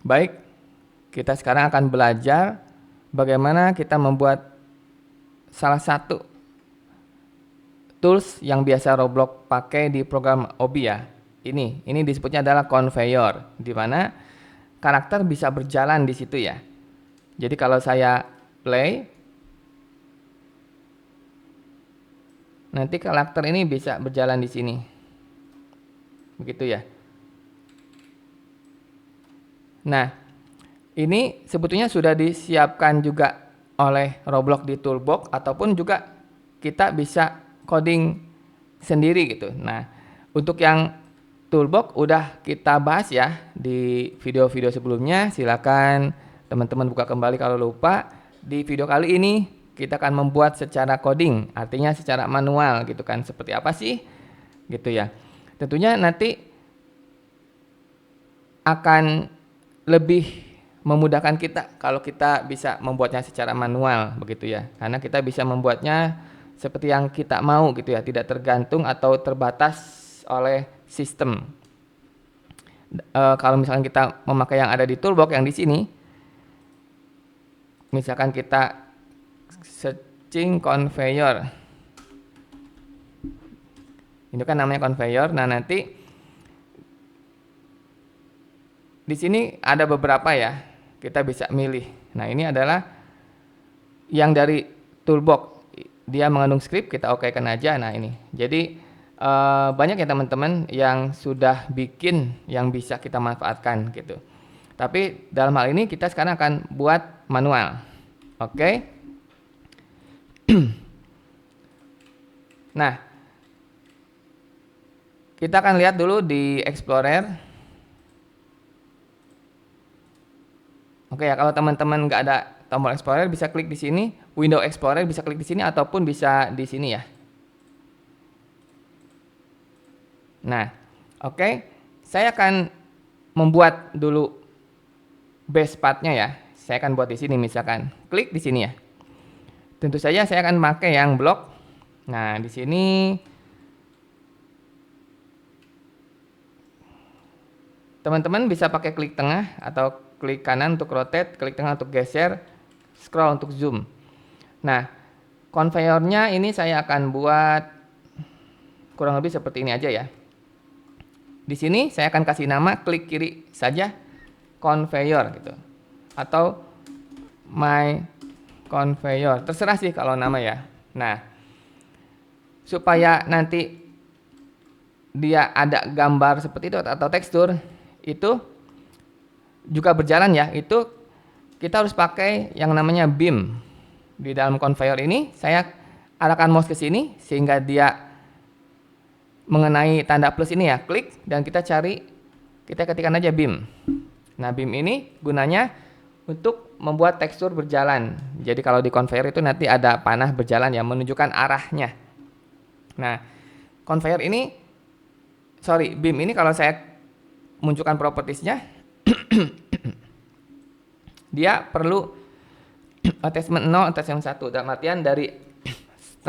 Baik, kita sekarang akan belajar bagaimana kita membuat salah satu tools yang biasa Roblox pakai di program Obi ya. Ini disebutnya adalah conveyor, di mana karakter bisa berjalan di situ ya. Jadi kalau saya play, nanti karakter ini bisa berjalan di sini. Begitu ya. Nah, ini sebetulnya sudah disiapkan juga oleh Roblox di Toolbox, ataupun juga kita bisa coding sendiri gitu. Nah, untuk yang Toolbox udah kita bahas ya di video-video sebelumnya. Silakan teman-teman buka kembali kalau lupa. Di video kali ini kita akan membuat secara coding, artinya secara manual gitu kan. Seperti apa sih? Gitu ya. Tentunya nanti akan lebih memudahkan kita kalau kita bisa membuatnya secara manual begitu ya. Karena kita bisa membuatnya seperti yang kita mau gitu ya, tidak tergantung atau terbatas oleh sistem. Kalau misalkan kita memakai yang ada di toolbox yang di sini, misalkan kita searching conveyor, ini kan namanya conveyor. Nah, nanti di sini ada beberapa ya, kita bisa milih. Nah, ini adalah yang dari toolbox, dia mengandung script, kita okekan aja. Nah, ini jadi banyak ya teman-teman yang sudah bikin yang bisa kita manfaatkan gitu. Tapi dalam hal ini kita sekarang akan buat manual. Oke. Nah, kita akan lihat dulu di Explorer. Oke ya, kalau teman-teman nggak ada tombol Explorer bisa klik di sini, Window Explorer bisa klik di sini ataupun bisa di sini ya. Nah, oke. Saya akan membuat dulu base path-nya ya. Saya akan buat di sini misalkan. Klik di sini ya. Tentu saja saya akan pakai yang blok. Nah, di sini teman-teman bisa pakai klik tengah atau klik kanan untuk rotate, klik tengah untuk geser, scroll untuk zoom. Nah, conveyor-nya ini saya akan buat kurang lebih seperti ini aja ya. Di sini saya akan kasih nama, klik kiri saja conveyor gitu. Atau my conveyor. Terserah sih kalau nama ya. Nah, supaya nanti dia ada gambar seperti itu atau tekstur, itu juga berjalan ya. Itu kita harus pakai yang namanya beam. Di dalam conveyor ini saya arahkan mouse ke sini sehingga dia mengenai tanda plus ini ya, klik dan kita ketikkan aja beam. Nah, beam ini gunanya untuk membuat tekstur berjalan. Jadi kalau di conveyor itu nanti ada panah berjalan ya, menunjukkan arahnya. Nah, conveyor ini, beam ini kalau saya munculkan propertiesnya, dia perlu attachment 0, attachment 1, dalam artian dari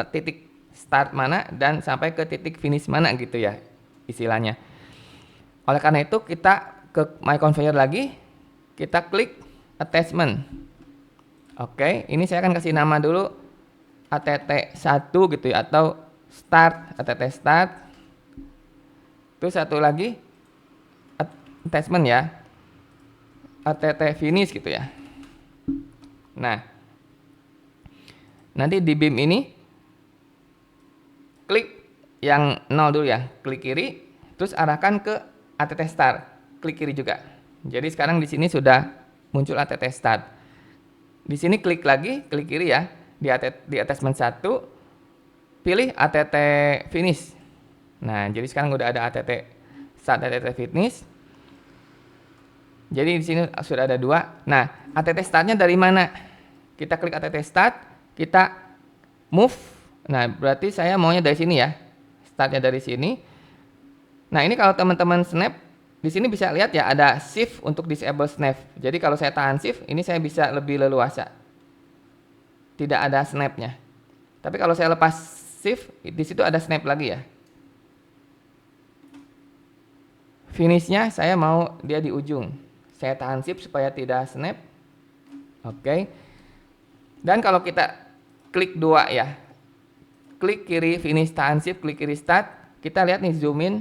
titik start mana dan sampai ke titik finish mana gitu ya istilahnya. Oleh karena itu kita ke my conveyor lagi, kita klik attachment. Oke, ini saya akan kasih nama dulu att1 gitu ya, atau start, att start. Terus satu lagi attachment ya, att finish gitu ya. Nah, nanti di beam ini klik yang 0 dulu ya, klik kiri, terus arahkan ke att start, klik kiri juga. Jadi sekarang di sini sudah muncul att start. Di sini klik lagi, klik kiri ya, di attachment 1, pilih att finish. Nah, jadi sekarang udah ada att start, att finish. Jadi di sini sudah ada 2. Nah, att startnya dari mana? Kita klik att start, kita move. Nah, berarti saya maunya dari sini ya. Startnya dari sini. Nah, ini kalau teman-teman snap, di sini bisa lihat ya ada shift untuk disable snap. Jadi kalau saya tahan shift, ini saya bisa lebih leluasa. Tidak ada snapnya. Tapi kalau saya lepas shift, di situ ada snap lagi ya. Finishnya saya mau dia di ujung. Saya tahan shift supaya tidak snap. Oke. Dan kalau kita klik 2 ya, klik kiri finish tahan shift, klik kiri start, kita lihat nih zoom in.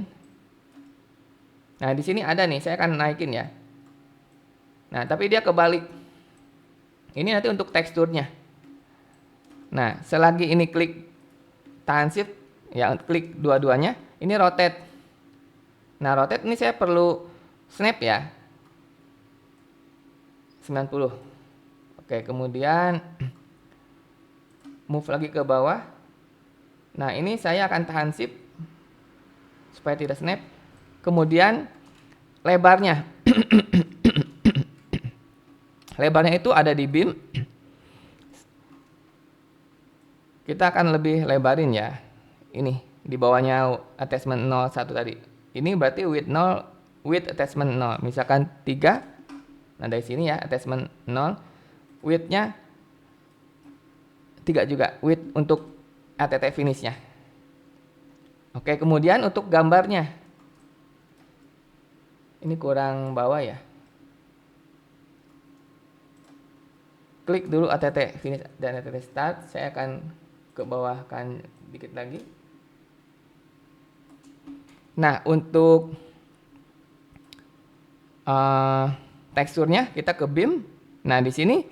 Nah, di sini ada nih, saya akan naikin ya. Nah, tapi dia kebalik. Ini nanti untuk teksturnya. Nah, selagi ini klik tahan shift, ya klik dua-duanya, ini rotate. Nah, rotate ini saya perlu snap ya. 90. Oke, kemudian move lagi ke bawah. Nah, ini saya akan tahan shift supaya tidak snap. Kemudian lebarnya. Lebarnya itu ada di beam. Kita akan lebih lebarin ya. Ini di bawahnya attachment 01 tadi. Ini berarti width 0, width attachment 0. Misalkan 3. Nah, dari sini ya attachment 0. Width-nya 3 juga. Width untuk ATT finish-nya. Oke, kemudian untuk gambarnya. Ini kurang bawah ya. Klik dulu ATT finish dan ATT start. Saya akan ke bawahkan dikit lagi. Nah, untuk teksturnya kita ke beam. Nah, di sini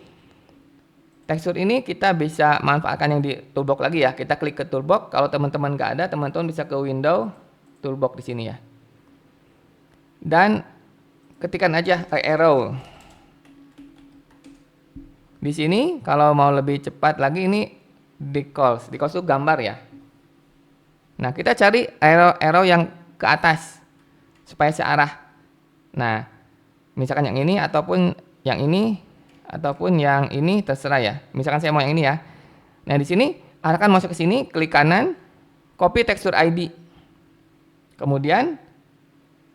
tekstur ini kita bisa manfaatkan yang di toolbox lagi ya. Kita klik ke toolbox. Kalau teman-teman nggak ada, teman-teman bisa ke window toolbox di sini ya. Dan ketikkan aja arrow. Di sini kalau mau lebih cepat lagi ini decals. Decals itu gambar ya. Nah, kita cari arrow yang ke atas supaya searah. Nah, misalkan yang ini ataupun yang ini ataupun yang ini terserah ya. Misalkan saya mau yang ini ya. Nah, di sini arahkan masuk ke sini, klik kanan, copy tekstur ID. Kemudian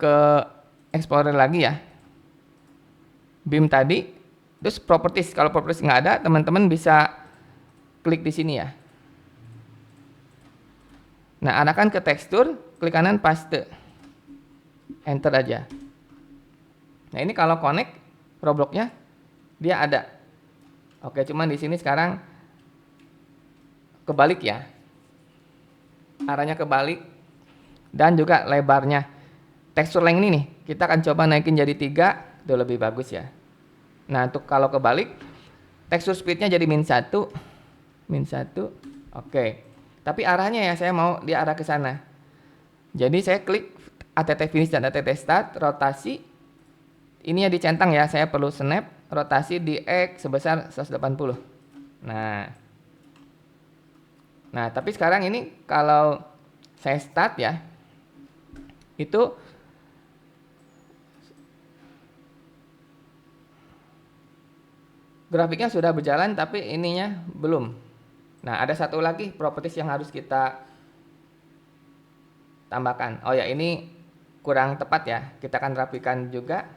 ke Explorer lagi ya. Beam tadi, terus properties. Kalau properties nggak ada, teman-teman bisa klik di sini ya. Nah, arahkan ke tekstur, klik kanan paste. Enter aja. Nah, ini kalau connect Roblox-nya dia ada. Oke, cuman di sini sekarang kebalik ya. Arahnya kebalik dan juga lebarnya. Tekstur length ini nih, kita akan coba naikin jadi 3, udah lebih bagus ya. Nah, untuk kalau kebalik, tekstur speednya jadi -1. Oke. Tapi arahnya ya, saya mau dia arah ke sana. Jadi saya klik ATT finish dan ATT start, rotasi. Ini ya dicentang ya, saya perlu snap, rotasi di X sebesar 180. Nah, tapi sekarang ini kalau saya start ya, itu grafiknya sudah berjalan tapi ininya belum. Nah, ada satu lagi properties yang harus kita tambahkan. Oh ya, ini kurang tepat ya. Kita akan rapikan juga.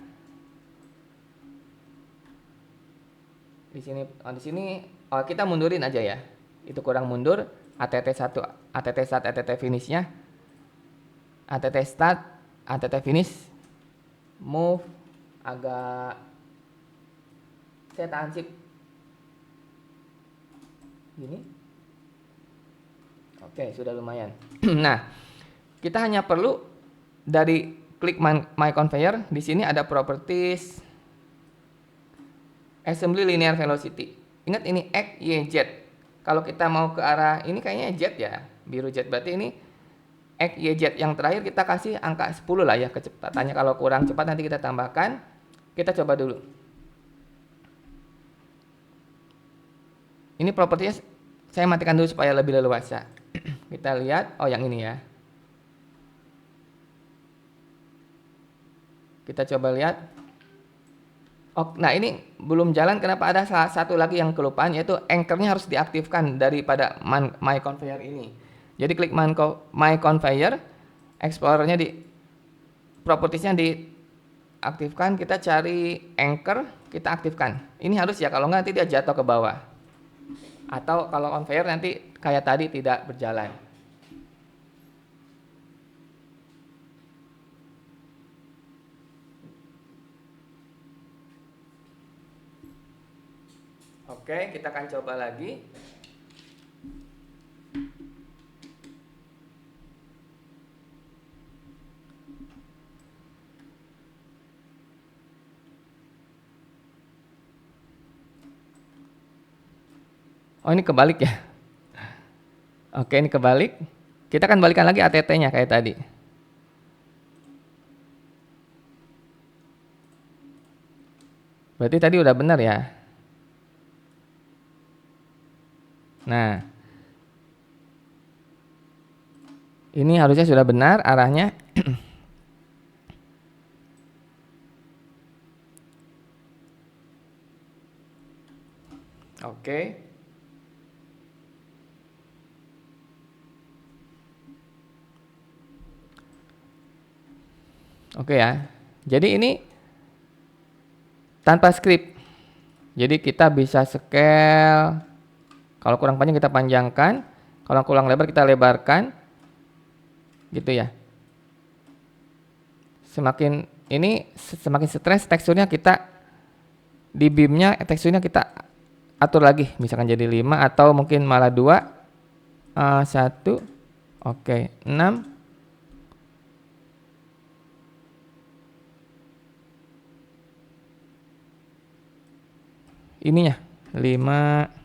Di sini kita mundurin aja ya. Itu kurang mundur. ATT 1, ATT start, ATT finish-nya. ATT start, ATT finish. Move agak, saya tahan shift gini. Oke, sudah lumayan. Nah, kita hanya perlu dari klik my conveyor. Di sini ada properties assembly linear velocity. Ingat ini X, Y, Z. Kalau kita mau ke arah ini kayaknya Z ya, biru Z. Berarti ini X, Y, Z. Yang terakhir kita kasih angka 10 lah ya kecepatannya. Kalau kurang cepat nanti kita tambahkan. Kita coba dulu. Ini propertinya saya matikan dulu supaya lebih leluasa. Kita lihat, oh yang ini ya. Kita coba lihat. Oh, nah ini belum jalan, kenapa ada salah satu lagi yang kelupaan, yaitu anchor-nya harus diaktifkan daripada my conveyor ini. Jadi klik my conveyor, explorer-nya di propertiesnya diaktifkan, kita cari anchor, kita aktifkan. Ini harus ya, kalau nggak nanti dia jatuh ke bawah. Atau kalau conveyor nanti kayak tadi tidak berjalan. Oke, kita akan coba lagi. Oh, ini kebalik ya. Oke, ini kebalik. Kita akan balikan lagi ATT-nya kayak tadi. Berarti tadi udah benar ya. Nah, ini harusnya sudah benar arahnya. Oke. Oke ya. Jadi ini tanpa script. Jadi kita bisa scale. Kalau kurang panjang kita panjangkan, kalau kurang lebar kita lebarkan. Gitu ya. Semakin stres teksturnya kita di beamnya teksturnya kita atur lagi, misalkan jadi 5 atau mungkin malah 2, 1, oke, 6. Ininya 5.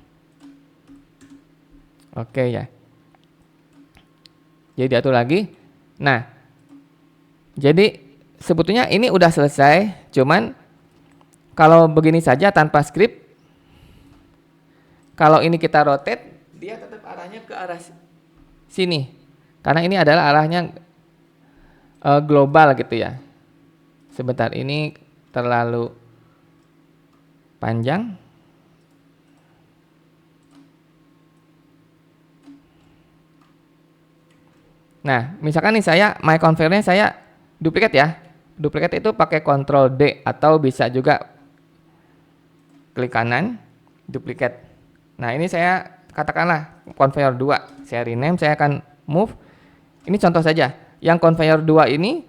Oke ya. Jadi diatur lagi. Nah, jadi sebetulnya ini udah selesai, cuman kalau begini saja tanpa script, kalau ini kita rotate, dia tetap arahnya ke arah sini. Karena ini adalah arahnya global gitu ya. Sebentar, ini terlalu panjang. Nah, misalkan nih my converternya saya duplikat ya. Duplikat itu pakai Ctrl D atau bisa juga klik kanan, duplikat. Nah, ini saya katakanlah conveyor 2. Saya rename, saya akan move. Ini contoh saja. Yang conveyor 2 ini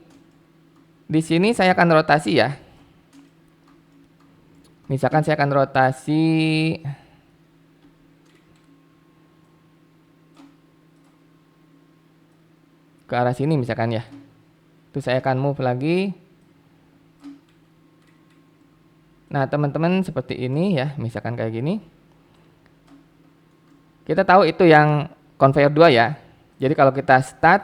di sini saya akan rotasi ya. Misalkan saya akan rotasi ke arah sini misalkan ya. Terus saya akan move lagi. Nah, teman-teman seperti ini ya, misalkan kayak gini. Kita tahu itu yang conveyor 2 ya. Jadi kalau kita start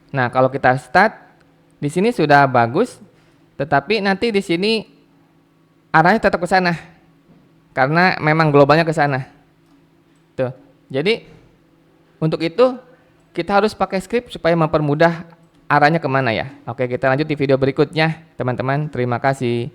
nah, kalau kita start di sini sudah bagus, tetapi nanti di sini arahnya tetap ke sana. Karena memang globalnya ke sana. Tuh. Jadi untuk itu kita harus pakai script supaya mempermudah arahnya kemana ya. Oke, kita lanjut di video berikutnya teman-teman. Terima kasih.